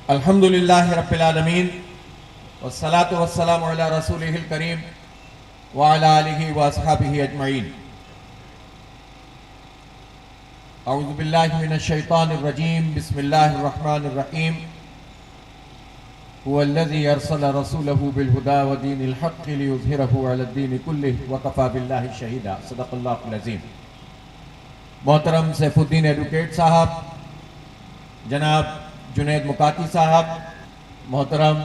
अल्हम्दुलिल्लाहि रब्बिल आलमीन वस्सलातु वस्सलामु अला रसूलिहिल करीम व अला आलिहि व अस्हाबिहि अजमईन। अऊज़ु बिल्लाहि मिनश शैतानिर रजीम। बिस्मिल्लाहिर रहमानिर रहीम। हुवल्लज़ी अरसला रसूलहु बिल हुदा व दीनिल हक़्क़ि लियुज़हिरहु अलद्दीनि कुल्लिहि व कफ़ा बिल्लाहि शहीदा। सदक़ल्लाहुल अज़ीम। मोहतरम सैफुद्दीन एडवोकेट साहब, जनाब जुनैद मुकाती साहब, मोहतरम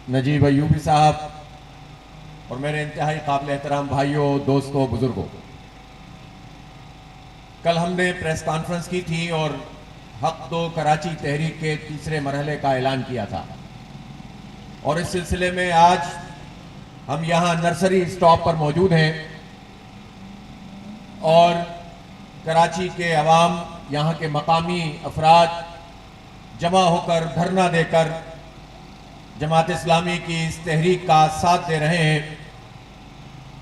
नजीब अयूबी साहब और मेरे इंतहाई काबिल एहतराम भाइयों, दोस्तों, बुजुर्गों, कल हमने प्रेस कॉन्फ्रेंस की थी और हक दो कराची तहरीक के तीसरे मरहले का ऐलान किया था और इस सिलसिले में आज हम यहाँ नर्सरी स्टॉप पर मौजूद हैं और कराची के अवाम, यहाँ के मकामी अफराद जमा होकर धरना देकर जमात इस्लामी की इस तहरीक का साथ दे रहे हैं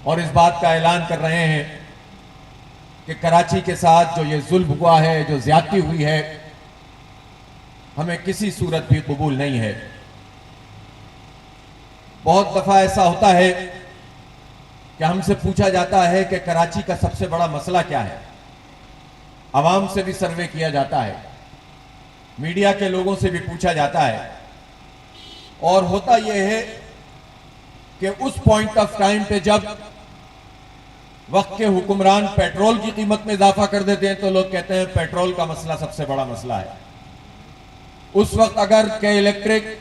और इस बात का ऐलान कर रहे हैं कि कराची के साथ जो ये जुल्म हुआ है, जो ज्यादती हुई है, हमें किसी सूरत भी कबूल नहीं है। बहुत दफा ऐसा होता है कि हमसे पूछा जाता है कि कराची का सबसे बड़ा मसला क्या है। आवाम से भी सर्वे किया जाता है, मीडिया के लोगों से भी पूछा जाता है और होता यह है कि उस पॉइंट ऑफ टाइम पे जब वक्त के हुक्मरान पेट्रोल की कीमत में इजाफा कर देते हैं तो लोग कहते हैं पेट्रोल का मसला सबसे बड़ा मसला है। उस वक्त अगर के इलेक्ट्रिक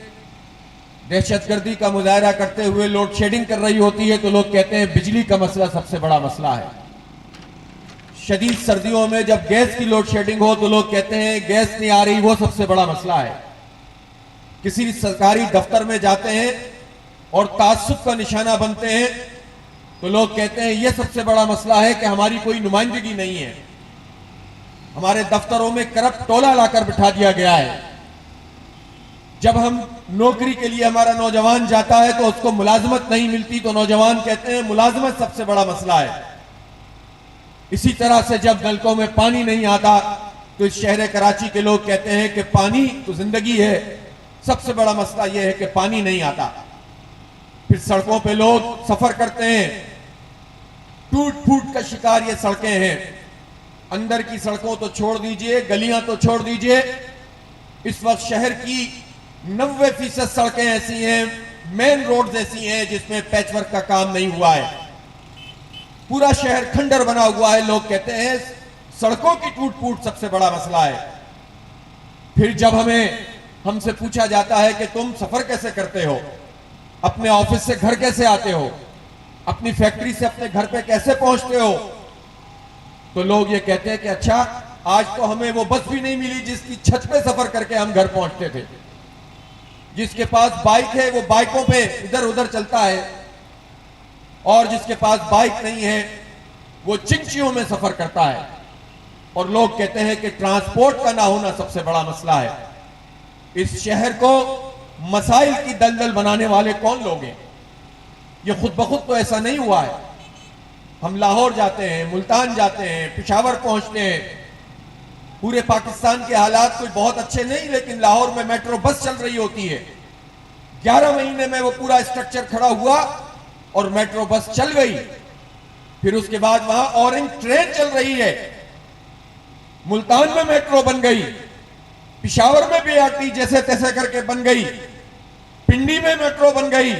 दहशतगर्दी का मुजाहरा करते हुए लोड शेडिंग कर रही होती है तो लोग कहते हैं बिजली का मसला सबसे बड़ा मसला है। शदीद सर्दियों में जब गैस की लोड शेडिंग हो तो लोग कहते हैं गैस नहीं आ रही, वो सबसे बड़ा मसला है। किसी सरकारी दफ्तर में जाते हैं और तासुब का निशाना बनते हैं तो लोग कहते हैं यह सबसे बड़ा मसला है कि हमारी कोई नुमाइंदगी नहीं है, हमारे दफ्तरों में करप्ट टोला लाकर बिठा दिया गया है। जब हम नौकरी के लिए हमारा नौजवान जाता है तो उसको मुलाजमत नहीं मिलती तो नौजवान कहते हैं मुलाजमत सबसे बड़ा मसला है। इसी तरह से जब नलकों में पानी नहीं आता तो इस शहर कराची के लोग कहते हैं कि पानी तो जिंदगी है, सबसे बड़ा मसला यह है कि पानी नहीं आता। फिर सड़कों पे लोग सफर करते हैं, टूट फूट का शिकार ये सड़कें हैं। अंदर की सड़कों तो छोड़ दीजिए, गलियां तो छोड़ दीजिए, इस वक्त शहर की 90% सड़कें ऐसी हैं, मेन रोड ऐसी हैं जिसमें पैचवर्क का काम नहीं हुआ है। पूरा शहर खंडर बना हुआ है। लोग कहते हैं सड़कों की टूट फूट सबसे बड़ा मसला है। फिर जब हमसे पूछा जाता है कि तुम सफर कैसे करते हो, अपने ऑफिस से घर कैसे आते हो, अपनी फैक्ट्री से अपने घर पे कैसे पहुंचते हो, तो लोग ये कहते हैं कि अच्छा, आज तो हमें वो बस भी नहीं मिली जिसकी छत पे सफर करके हम घर पहुंचते थे। जिसके पास बाइक है वो बाइकों पे इधर उधर चलता है और जिसके पास बाइक नहीं है वो चिंचियों में सफर करता है। और लोग कहते हैं कि ट्रांसपोर्ट का ना होना सबसे बड़ा मसला है। इस शहर को मसाइल की दलदल बनाने वाले कौन लोग हैं? ये खुद ब खुद तो ऐसा नहीं हुआ है। हम लाहौर जाते हैं, मुल्तान जाते हैं, पिशावर पहुंचते हैं। पूरे पाकिस्तान के हालात कोई बहुत अच्छे नहीं, लेकिन लाहौर में मेट्रो बस चल रही होती है। 11 महीने में वो पूरा स्ट्रक्चर खड़ा हुआ और मेट्रो बस चल गई। फिर उसके बाद वहां ऑरेंज ट्रेन चल रही है। मुल्तान में मेट्रो बन गई, पिशावर में बीआरटी जैसे तैसे करके बन गई, पिंडी में मेट्रो बन गई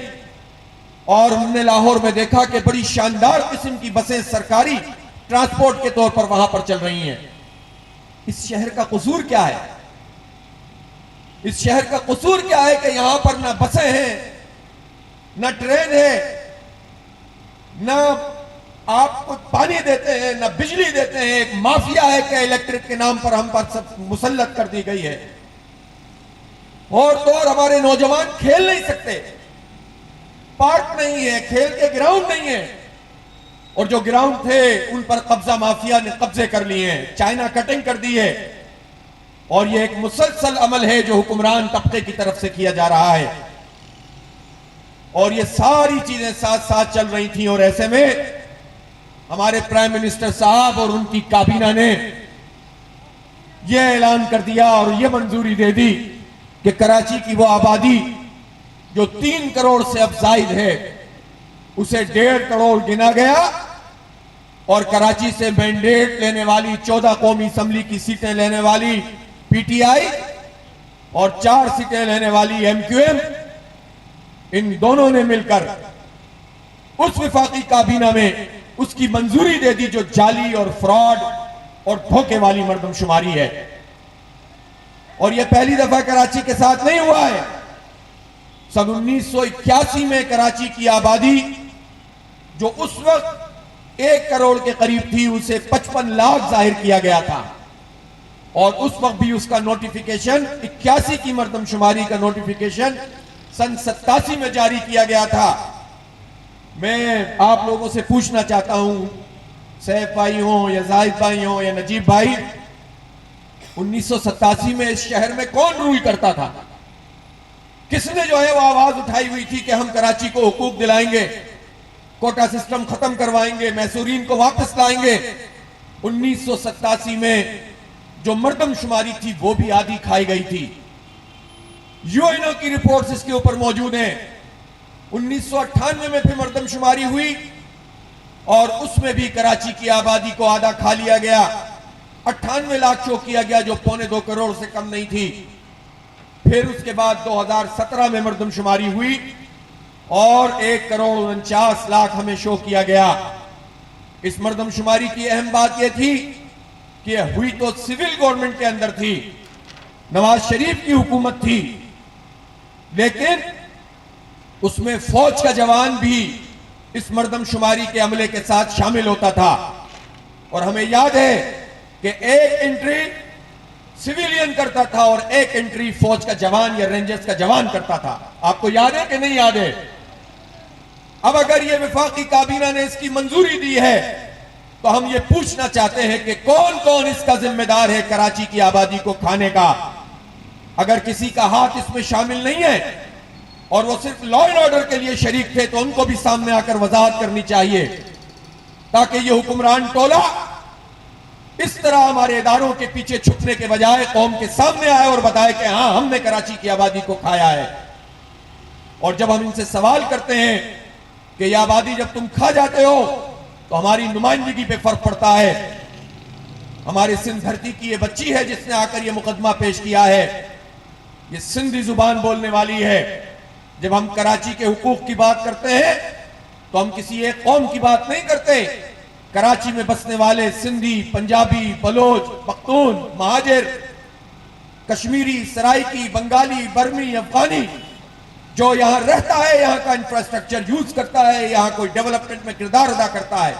और हमने लाहौर में देखा कि बड़ी शानदार किस्म की बसें सरकारी ट्रांसपोर्ट के तौर पर वहां पर चल रही हैं। इस शहर का कसूर क्या है? इस शहर का कसूर क्या है कि यहां पर ना बसें हैं, ना ट्रेन है, ना आपको पानी देते हैं, ना बिजली देते हैं। एक माफिया है कि इलेक्ट्रिक के नाम पर हम पर सब मुसल्लत कर दी गई है। और तो और हमारे नौजवान खेल नहीं सकते, पार्क नहीं है, खेल के ग्राउंड नहीं है और जो ग्राउंड थे उन पर कब्जा माफिया ने कब्जे कर लिए हैं, चाइना कटिंग कर दी है। और यह एक मुसलसल अमल है जो हुक्मरान तबके की तरफ से किया जा रहा है और ये सारी चीजें साथ साथ चल रही थी। और ऐसे में हमारे प्राइम मिनिस्टर साहब और उनकी काबीना ने यह ऐलान कर दिया और यह मंजूरी दे दी कि कराची की वो आबादी जो 3 करोड़ से अब जायद है, उसे 1.5 करोड़ गिना गया और कराची से मैंडेट लेने वाली 14 कौमी असम्बली की सीटें लेने वाली पीटीआई और 4 सीटें लेने वाली एमक्यूएम, इन दोनों ने मिलकर उस विफाकी काबीना में उसकी मंजूरी दे दी जो जाली और फ्रॉड और धोखे वाली मर्दमशुमारी है। और यह पहली दफा कराची के साथ नहीं हुआ है। सन 1981 में कराची की आबादी जो उस वक्त 1 करोड़ के करीब थी, उसे 55 लाख जाहिर किया गया था और उस वक्त भी उसका नोटिफिकेशन 81 की मर्दमशुमारी का नोटिफिकेशन सन 87 में जारी किया गया था। मैं आप लोगों से पूछना चाहता हूं, सैफ भाई हो या जाहिद भाई हो या नजीब भाई, 1987 में इस शहर में कौन रूल करता था? किसने जो है वो आवाज उठाई हुई थी कि हम कराची को हुकूक दिलाएंगे, कोटा सिस्टम खत्म करवाएंगे, मैसूरीन को वापस लाएंगे? 1987 में जो मर्दमशुमारी थी वो भी आधी खाई गई थी। यूएनओ की रिपोर्ट्स इसके ऊपर मौजूद हैं। 1998 में फिर मर्दमशुमारी हुई और उसमें भी कराची की आबादी को आधा खा लिया गया। 98 लाख शो किया गया जो 1.25 करोड़ से कम नहीं थी। फिर उसके बाद 2017 में मर्दमशुमारी हुई और 1 करोड़ 49 लाख हमें शो किया गया। इस मर्दमशुमारी की अहम बात यह थी कि हुई तो सिविल गवर्नमेंट के अंदर थी, नवाज शरीफ की हुकूमत थी, लेकिन उसमें फौज का जवान भी इस मर्दमशुमारी के अमले के साथ शामिल होता था। और हमें याद है कि 1 एंट्री सिविलियन करता था और 1 एंट्री फौज का जवान या रेंजर्स का जवान करता था। आपको याद है कि नहीं याद है? अब अगर ये विफाकी काबीना ने इसकी मंजूरी दी है तो हम ये पूछना चाहते हैं कि कौन कौन इसका जिम्मेदार है कराची की आबादी को खाने का। अगर किसी का हाथ इसमें शामिल नहीं है और वो सिर्फ लॉ एंड ऑर्डर के लिए शरीक थे तो उनको भी सामने आकर वजाहत करनी चाहिए, ताकि ये हुक्मरान टोला इस तरह हमारे इदारों के पीछे छुपने के बजाय कौम के सामने आए और बताए कि हाँ, हमने कराची की आबादी को खाया है। और जब हम इनसे सवाल करते हैं कि ये आबादी जब तुम खा जाते हो तो हमारी नुमाइंदगी पे फर्क पड़ता है। हमारे सिंध धरती की ये बच्ची है जिसने आकर ये मुकदमा पेश किया है, ये सिंधी जुबान बोलने वाली है। जब हम कराची के हुकूक की बात करते हैं तो हम किसी एक कौम की बात नहीं करते। कराची में बसने वाले सिंधी, पंजाबी, बलोच, पख्तून, महाजिर, कश्मीरी, सराइकी, बंगाली, बर्मी, अफगानी जो यहां रहता है, यहां का इंफ्रास्ट्रक्चर यूज करता है, यहां कोई डेवलपमेंट में किरदार अदा करता है,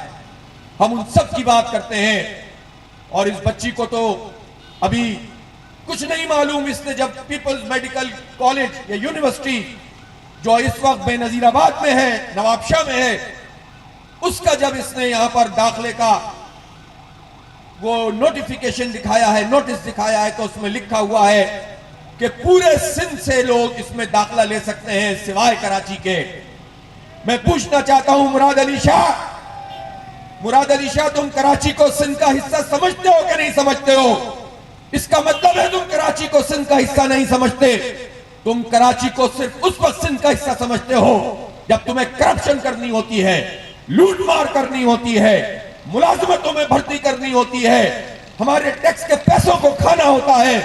हम उन सब की बात करते हैं। और इस बच्ची को तो अभी कुछ नहीं मालूम। इसने जब पीपल्स मेडिकल कॉलेज या यूनिवर्सिटी जो इस वक्त बेनजीराबाद में है, नवाबशाह में है, उसका जब इसने यहां पर दाखिले का वो नोटिफिकेशन दिखाया है, नोटिस दिखाया है, तो उसमें लिखा हुआ है कि पूरे सिंध से लोग इसमें दाखिला ले सकते हैं सिवाय कराची के। मैं पूछना चाहता हूं मुराद अली शाह, तुम कराची को सिंध का हिस्सा समझते हो कि नहीं समझते हो? इसका मतलब है तुम कराची को सिंध का हिस्सा नहीं समझते। तुम कराची को सिर्फ उस वक्त सिंध का हिस्सा समझते हो जब तुम्हें करप्शन करनी होती है, लूटमार करनी होती है, मुलाजमतों में भर्ती करनी होती है, हमारे टैक्स के पैसों को खाना होता है,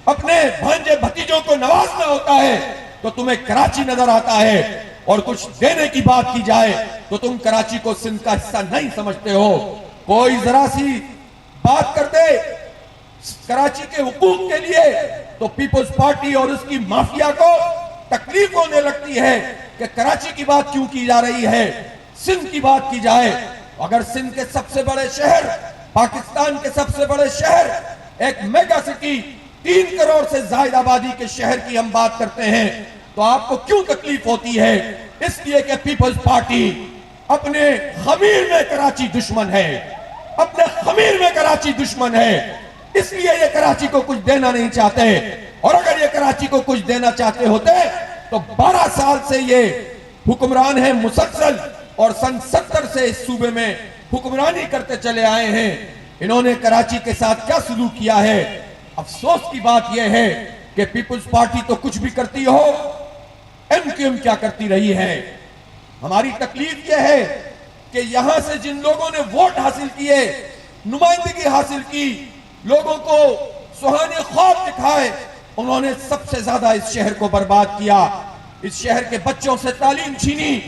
अपने भांजे भतीजों को नवाजना होता है, तो तुम्हें कराची नजर आता है। और कुछ देने की बात की जाए तो तुम कराची को सिंध का हिस्सा नहीं समझते हो। कोई जरा सी बात कर दे कराची के हुकूक के लिए तो पीपल्स पार्टी और उसकी माफिया को तकलीफ होने लगती है कि कराची की बात क्यों की जा रही है, सिंध की बात की जाए। अगर सिंध के सबसे बड़े शहर, पाकिस्तान के सबसे बड़े शहर, एक मेगा सिटी, 3 करोड़ से ज्यादा आबादी के शहर की हम बात करते हैं तो आपको क्यों तकलीफ होती है? इसलिए कि पीपल्स पार्टी अपने खमीर में कराची दुश्मन है, अपने खमीर में कराची दुश्मन है, इसलिए ये कराची को कुछ देना नहीं चाहते। और अगर ये कराची को कुछ देना चाहते होते तो 12 साल से ये हुक्मरान है मुसलसल और सन 70 से इस सूबे में हुक्मरानी करते चले आए हैं। इन्होंने कराची के साथ क्या सलूक किया है? अफसोस की बात यह है कि पीपुल्स पार्टी तो कुछ भी करती हो, एमक्यूएम क्या करती रही है। हमारी तकलीफ यह है कि यहां से जिन लोगों ने वोट हासिल किए, नुमाइंदगी हासिल की, लोगों को सुहाने ख्वाब दिखाए, उन्होंने सबसे ज्यादा इस शहर को बर्बाद किया। इस शहर के बच्चों से तालीम छीनी,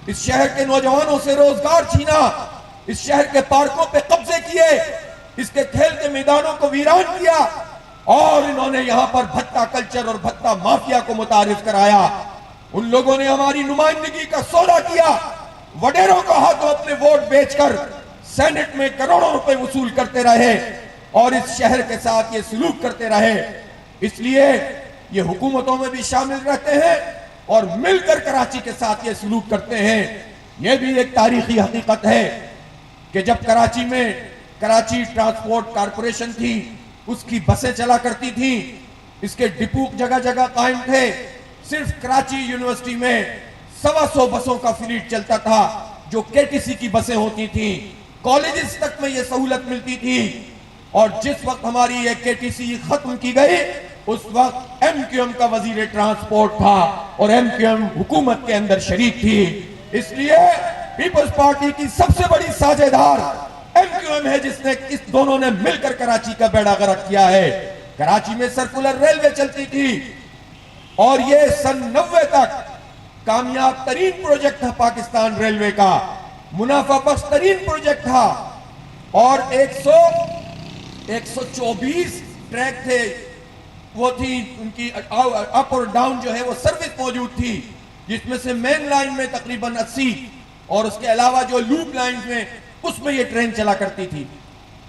इस शहर के नौजवानों से रोजगार छीना, इस शहर के पार्कों पे कब्जे किए, इसके खेल के मैदानों को वीरान किया और इन्होंने यहां पर भत्ता कल्चर और भत्ता माफिया को मुतारिफ कराया। उन लोगों ने हमारी नुमाइंदगी का सौदा किया, वडेरों को हाथों अपने वोट बेचकर सेनेट में करोड़ों रुपए वसूल करते रहे और इस शहर के साथ ये सलूक करते रहे। इसलिए ये हुकूमतों में भी शामिल रहते हैं और मिलकर कराची के साथ ये सलूक करते हैं। ये भी एक तारीखी हकीकत है कि जब कराची में कराची ट्रांसपोर्ट कॉरपोरेशन थी, उसकी बसें चला करती थी, इसके डिपो जगह जगह कायम थे। सिर्फ कराची यूनिवर्सिटी में 125 बसों का फ्लीट चलता था जो केटीसी की बसें होती थी। कॉलेजेस तक में यह सहूलत मिलती थी और जिस वक्त हमारी ये केटीसी खत्म की गई, उस वक्त एमक्यूएम का वजीर ट्रांसपोर्ट था और एमक्यूएम हुकूमत के अंदर शरीक थी। इसलिए पीपल्स पार्टी की सबसे बड़ी साझेदार एमक्यूएम है, जिसने इस दोनों ने मिलकर कराची का बेड़ा गर्क किया है। कराची में सर्कुलर रेलवे चलती थी और ये सन 90 तक कामयाब तरीन प्रोजेक्ट था पाकिस्तान रेलवे का, मुनाफा बख्श तरीन प्रोजेक्ट था और 124 ट्रैक थे, वो थी उनकी अप और डाउन जो है वो सर्विस मौजूद थी, जिसमें से मेन लाइन में तकरीबन 80 और उसके अलावा जो लूप लाइन में उसमें ये ट्रेन चला करती थी।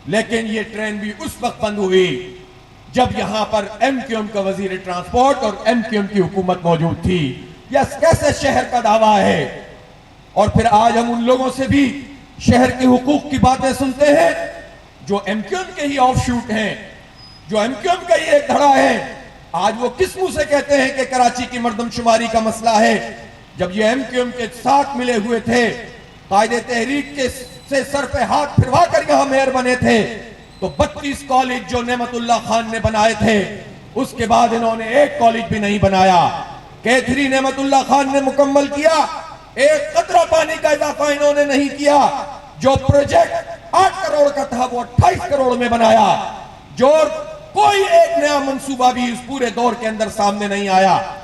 लेकिन ये ट्रेन भी उस वक्त बंद हुई जब यहां पर एमक्यूएम का वजीर ट्रांसपोर्ट और एमक्यूएम की हुकूमत मौजूद थी। यह कैसे शहर का दावा है। और फिर आज हम उन लोगों से भी शहर के हुकूक की बातें सुनते हैं जो एमक्यूएम के ही ऑफशूट हैं, जो एमक्यूएम का ही एक धड़ा है। आज वो किस मुंह से कहते हैं कि कराची की मर्दमशुमारी का मसला है, जब ये एमक्यूएम के साथ मिले हुए थे, कायदे तहरीक के से सर पे हाथ फिरवा कर यहां मेयर बने थे, तो 32 कॉलेज जो नेमतुल्लाह खान ने बनाए थे, उसके बाद इन्होंने एक कॉलेज भी नहीं बनाया। कैथरी नेमतुल्लाह खान ने मुकम्मल किया, एक कतरा पानी का इजाफा इन्होंने नहीं किया। जो प्रोजेक्ट 8 करोड़ का था वो 28 करोड़ में बनाया। जो कोई एक नया मंसूबा भी इस पूरे दौर के अंदर सामने नहीं आया।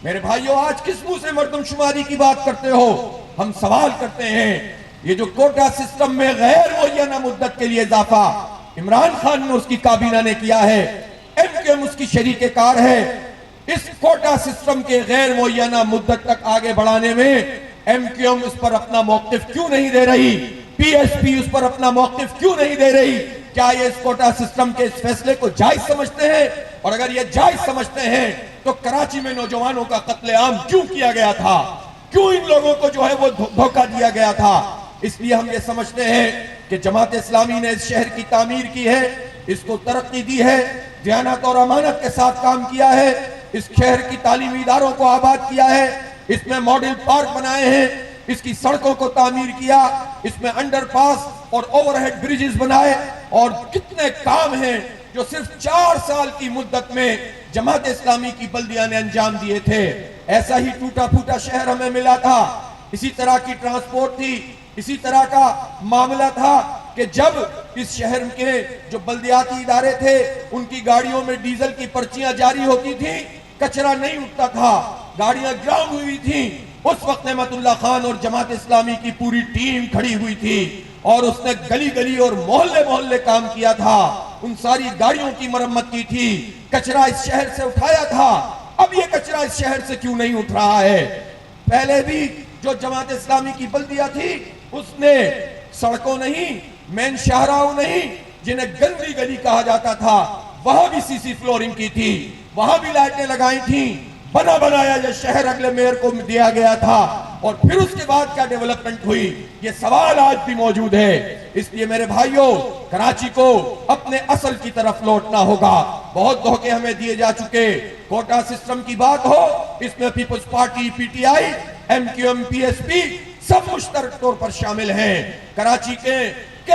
मेरे भाइयों, आज किस मुंह से मर्दमशुमारी की बात करते हो? हम सवाल करते हैं, ये जो कोटा सिस्टम में गैर मुअय्यना मुद्दत के लिए इजाफा इमरान खान ने उसकी काबीना ने किया है, एमक्यूएम उसकी शरीके कार है। इस कोटा सिस्टम के गैर मुअय्यना मुद्दत तक आगे बढ़ाने में एमक्यूएम उस पर अपना मौक़िफ़ क्यों नहीं दे रही? पीएसपी उस पर अपना मौक़िफ़ क्यों नहीं दे रही? क्या ये इस कोटा सिस्टम के इस फैसले को जायज समझते हैं? और अगर ये जायज समझते हैं तो कराची में नौजवानों का कत्लेआम क्यों किया गया था? क्यों इन लोगों को जो है वो धोखा दिया गया था? इसलिए हम ये समझते हैं कि जमात इस्लामी ने इस शहर की तामीर की है, इसको तरक्की दी है, दयानत और अमानत के साथ काम किया है, इस शहर की तालीमी इदारों को आबाद किया है, इसमें मॉडल पार्क बनाए हैं, इसकी सड़कों को तामीर किया, इसमें अंडरपास और ओवरहेड ब्रिजेस बनाए और कितने काम हैं जो सिर्फ 4 साल की मुद्दत में जमात इस्लामी की बल्दिया ने अंजाम दिए थे। ऐसा ही टूटा फूटा शहर हमें मिला था, इसी तरह की ट्रांसपोर्ट थी, इसी तरह का मामला था कि जब इस शहर के जो बल्दियाती इदारे थे उनकी गाड़ियों में डीजल की पर्चियां जारी होती थी, कचरा नहीं उठता था, गाड़ियां ग्राउंड हुई थी, उस वक्त नेमतुल्लाह खान और जमात इस्लामी की पूरी टीम खड़ी हुई थी और उसने गली गली और मोहल्ले मोहल्ले काम किया था, उन सारी गाड़ियों की मरम्मत की थी, कचरा इस शहर से उठाया था। अब ये कचरा इस शहर से क्यों नहीं उठ रहा है? पहले भी जो जमात इस्लामी की बल्दिया थी उसने सड़कों नहीं, मेन शाहराहों नहीं, जिन्हें गंदी गली कहा जाता था, वहां भी सीसी फ्लोरिंग की थी, वहां भी लाइटें लगाई थी, बना बनाया यह शहर अगले मेयर को दिया गया था। और फिर उसके बाद क्या डेवलपमेंट हुई, ये सवाल आज भी मौजूद है। इसलिए मेरे भाइयों, कराची को अपने असल की तरफ लौटना होगा। बहुत धोखे हमें दिए जा चुके। कोटा सिस्टम की बात हो, इसमें Peoples Party, PTI, MQM, PSP सब मुश्तरक तौर पर शामिल हैं। कराची के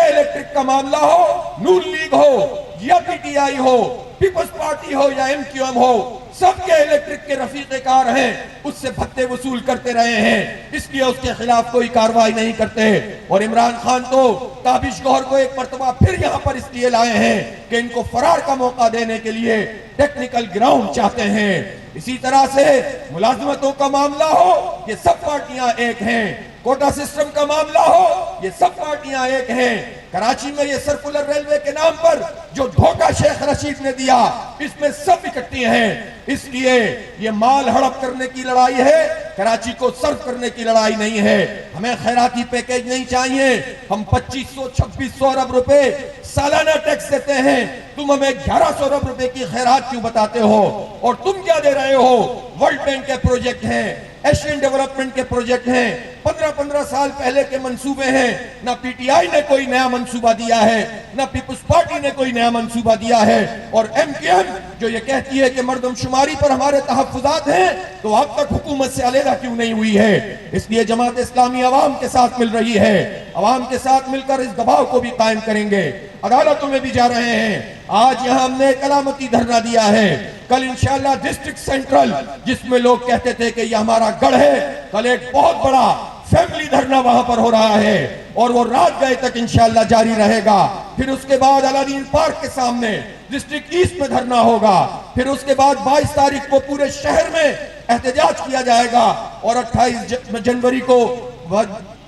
इलेक्ट्रिक का मामला हो, नून लीग हो या पीटीआई हो, पीपल्स पार्टी हो या MQM हो, सबके इलेक्ट्रिक के रफीके कार हैं, उससे भत्ते वसूल करते रहे हैं, इसलिए उसके खिलाफ कोई कार्रवाई नहीं करते। और इमरान खान तो ताबिश गौहर को एक मरतबा फिर यहाँ पर इसलिए लाए हैं कि इनको फरार का मौका देने के लिए टेक्निकल ग्राउंड चाहते हैं। इसी तरह से मुलाजमतों का मामला हो, ये सब पार्टियां एक हैं। कोटा सिस्टम का मामला हो, ये सब पार्टियां एक हैं। कराची में ये सर्कुलर रेलवे के नाम पर जो धोखा शेख रशीद ने दिया, इसमें सब इकट्ठी हैं। इसलिए ये माल हड़प करने की लड़ाई है, कराची को सर्व करने की लड़ाई नहीं है। हमें खैराती पैकेज नहीं चाहिए। हम 2500-2600 अरब रुपए सालाना टैक्स देते हैं, तुम हमें 1100 अरब रुपए की खैरात क्यों बताते हो? और तुम क्या दे रहे हो? वर्ल्ड बैंक के प्रोजेक्ट हैं, एशियन डेवलपमेंट के प्रोजेक्ट हैं, 15-15 साल पहले के मंसूबे हैं। ना पीटीआई ने कोई नया मंसूबा दिया है, ना पीपुल्स पार्टी ने कोई नया मंसूबा दिया है। और MQM जो ये कहती है कि मर्दमशुमारी पर हमारे तहफ्फुज़ात हैं, तो अब तक हुकूमत से अलहदा क्यों नहीं हुई है? इसलिए जमात इस्लामी अवाम के साथ मिल रही है, अवाम के साथ मिलकर इस दबाव को भी कायम करेंगे। अदालतों में भी जा रहे हैं। आज यहाँ हमने एक अलामती धरना दिया है, कल इंशाअल्लाह डिस्ट्रिक्ट सेंट्रल, जिसमें लोग कहते थे कि यह हमारा गढ़ है, कल एक बहुत बड़ा फैमिली धरना वहां पर हो रहा है और वो रात गए तक इंशाअल्लाह जारी रहेगा। फिर उसके बाद अलादीन पार्क के सामने डिस्ट्रिक्ट ईस्ट में धरना होगा। फिर उसके बाद 22 तारीख को पूरे शहर में एहतजाज किया जाएगा और 28 जनवरी को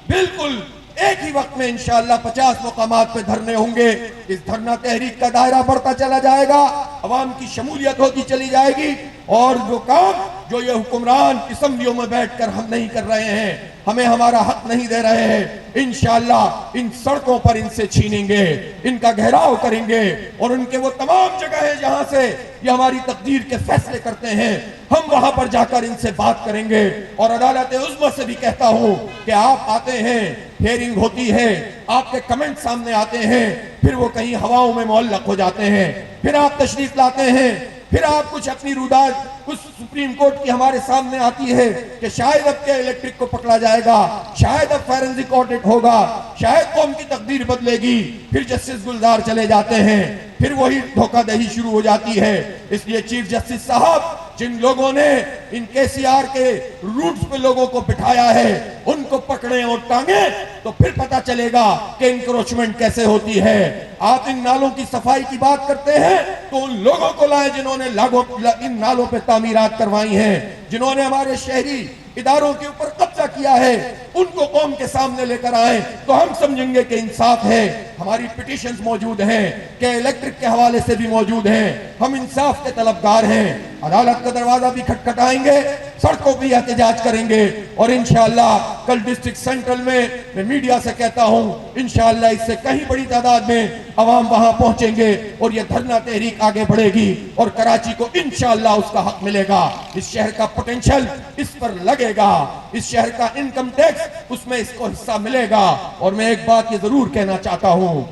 बिल्कुल एक ही वक्त में इंशाअल्लाह 50 मुकामात पे धरने होंगे। इस धरना तहरीक का दायरा बढ़ता चला जाएगा, अवाम की शमूलियत होती चली जाएगी और जो काम जो ये हुक्मरान असम्बलियों में बैठकर हम नहीं कर रहे हैं, हमें हमारा हक नहीं दे रहे हैं, इंशाअल्लाह इन सड़कों पर इनसे छीनेंगे, इनका घेराव करेंगे और उनके वो तमाम जगह है जहां से ये हमारी तकदीर के फैसले करते हैं, हम वहां पर जाकर इनसे बात करेंगे। और अदालत उज़्मा से भी कहता हूं कि आप आते हैं, हियरिंग होती है, आपके कमेंट सामने आते हैं, फिर वो कहीं हवाओं में मुअल्लक हो जाते हैं, फिर आप तशरीफ लाते हैं, फिर आप कुछ अपनी रुदाद कुछ सुप्रीम कोर्ट की हमारे सामने आती है कि शायद अब के इलेक्ट्रिक को पकड़ा जाएगा, शायद अब फॉरेंसिक ऑडिट होगा, शायद कौम की तकदीर बदलेगी, फिर जस्टिस गुलजार चले जाते हैं, फिर वही धोखाधड़ी शुरू हो जाती है। इसलिए चीफ जस्टिस साहब, जिन लोगों ने इन KCR के रूट्स पे लोगों को बिठाया है, उनको पकड़े और टांगे तो फिर पता चलेगा कि इंक्रोचमेंट कैसे होती है। आप इन नालों की सफाई की बात करते हैं तो उन लोगों को लाए जिन्होंने इन नालों पे तामीरात करवाई हैं, जिन्होंने हमारे शहरी इदारों के ऊपर कब्जा किया है, उनको कौम के सामने लेकर आए तो हम समझेंगे कि इंसाफ है। हमारी पिटीशंस मौजूद हैं, कि इलेक्ट्रिक के हवाले से भी मौजूद हैं, हम इंसाफ के तलबगार हैं। अदालत का दरवाजा भी खटखटाएंगे, सड़कों पर एहतजाज करेंगे और इंशाअल्लाह कल डिस्ट्रिक्ट सेंट्रल में मैं मीडिया से कहता हूं, इंशाअल्लाह इससे कहीं बड़ी तादाद में अवाम वहां पहुंचेंगे और यह धरना तहरीक आगे बढ़ेगी और कराची को इंशाअल्लाह उसका हक मिलेगा। इस शहर का पोटेंशियल इस पर लगेगा, इस शहर का इनकम टैक्स उसमें इसको हिस्सा मिलेगा। और मैं एक बात ये जरूर कहना चाहता हूं,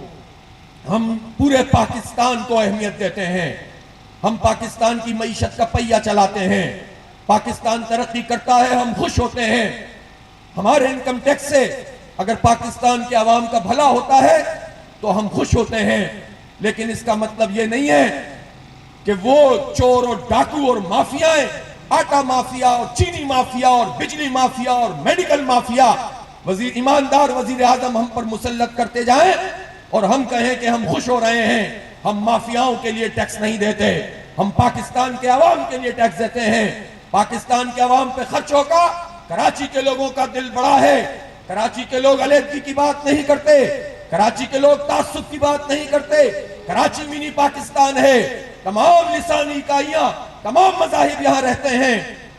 हम पूरे पाकिस्तान को अहमियत देते हैं, हम पाकिस्तान की मईशत का पहिया चलाते हैं, पाकिस्तान तरक्की करता है, हम खुश होते हैं। हमारे इनकम टैक्स से अगर पाकिस्तान के अवाम का भला होता है तो हम खुश होते हैं, लेकिन इसका मतलब ये नहीं है कि वो चोर और डाकू और माफियाएं, आटा माफिया और चीनी माफिया और बिजली माफिया और मेडिकल माफिया, वजीर ईमानदार वजीर आजम हम पर मुसल्लत करते जाएं और हम कहें कि हम खुश हो रहे हैं। हम माफियाओं के लिए टैक्स नहीं देते, हम पाकिस्तान के अवाम के लिए टैक्स देते हैं। पाकिस्तान के अवाम पे खर्च होगा, कराची के लोगों का दिल बड़ा है, कराची के लोग अलहदगी की बात नहीं करते, कराची के लोग तासुब की बात नहीं करते, कराची मिनी पाकिस्तान है, तमाम लिसानी इकाइयां, तमाम मज़ाहिब यहाँ रहते हैं।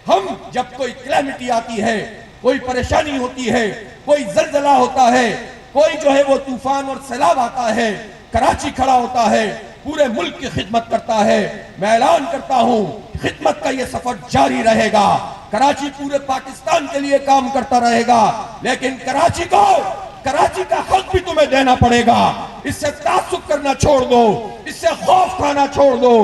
हम जब कोई क्लैमिटी आती है, कोई परेशानी होती है, कोई जलजला होता है, कोई जो है वो तूफान और सैलाब आता है, कराची खड़ा होता है, पूरे मुल्क की खिदमत करता है। मैं ऐलान करता हूं, खिदमत का ये सफर जारी रहेगा, कराची पूरे पाकिस्तान के लिए काम करता रहेगा, लेकिन कराची का हक भी तुम्हें देना पड़ेगा। इससे तासुब करना छोड़ दो, इससे खौफ खाना छोड़ दो,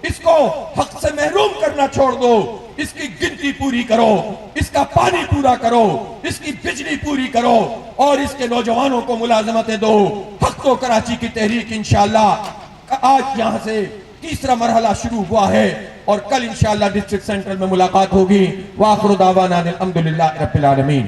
इसको हक से महरूम करना छोड़ दो, इसकी गिनती पूरी करो, इसका पानी पूरा करो, इसकी बिजली पूरी करो और इसके नौजवानों को मुलाजमतें दो। हक तो कराची की तहरीक इंशाअल्लाह आज यहां से तीसरा मरहला शुरू हुआ है और कल इंशाअल्लाह डिस्ट्रिक्ट सेंटर में मुलाकात होगी। वाखिर दावाना अल्हम्दुलिल्लाह रब्बिल आलमीन।